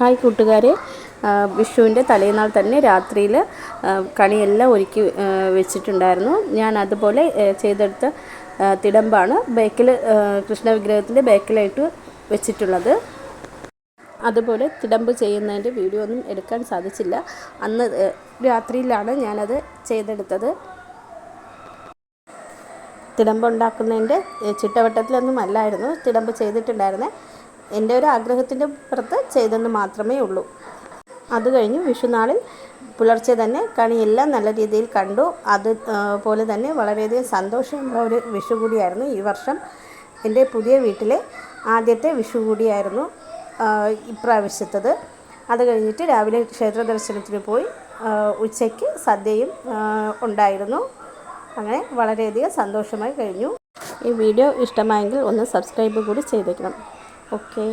Hi കൂട്ടുകാരെ, വിഷുവിൻ്റെ തലേനാൾ തന്നെ രാത്രിയിൽ കണിയെല്ലാം ഒരുക്കി വെച്ചിട്ടുണ്ടായിരുന്നു. ഞാൻ അതുപോലെ ചെയ്തെടുത്ത തിടമ്പാണ് ബേക്കിൽ കൃഷ്ണവിഗ്രഹത്തിൻ്റെ ബേക്കിലായിട്ട് വെച്ചിട്ടുള്ളത്. അതുപോലെ തിടമ്പ് ചെയ്യുന്നതിൻ്റെ വീഡിയോ ഒന്നും എടുക്കാൻ സാധിച്ചില്ല. അന്ന് രാത്രിയിലാണ് ഞാനത് ചെയ്തെടുത്തത്. തിടമ്പ് ഉണ്ടാക്കുന്നതിൻ്റെ ചിട്ടവട്ടത്തിലൊന്നും അല്ലായിരുന്നു തിടമ്പ് ചെയ്തിട്ടുണ്ടായിരുന്നത്. എൻ്റെ ഒരു ആഗ്രഹത്തിൻ്റെ പുറത്ത് ചെയ്തെന്ന് മാത്രമേ ഉള്ളൂ. അത് കഴിഞ്ഞ് വിഷുനാളിൽ പുലർച്ചെ തന്നെ കണിയെല്ലാം നല്ല രീതിയിൽ കണ്ടു. അതുപോലെ തന്നെ വളരെയധികം സന്തോഷമുള്ള ഒരു വിഷു കൂടിയായിരുന്നു ഈ വർഷം. എൻ്റെ പുതിയ വീട്ടിലെ ആദ്യത്തെ വിഷു കൂടിയായിരുന്നു ഇപ്രാവശ്യത്തത്. അത് കഴിഞ്ഞിട്ട് രാവിലെ ക്ഷേത്ര ദർശനത്തിന് പോയി. ഉച്ചയ്ക്ക് സദ്യയും ഉണ്ടായിരുന്നു. അങ്ങനെ വളരെയധികം സന്തോഷമായി കഴിഞ്ഞു. ഈ വീഡിയോ ഇഷ്ടമായെങ്കിൽ ഒന്ന് സബ്സ്ക്രൈബ് കൂടി ചെയ്തേക്കണം. ഓക്കെ.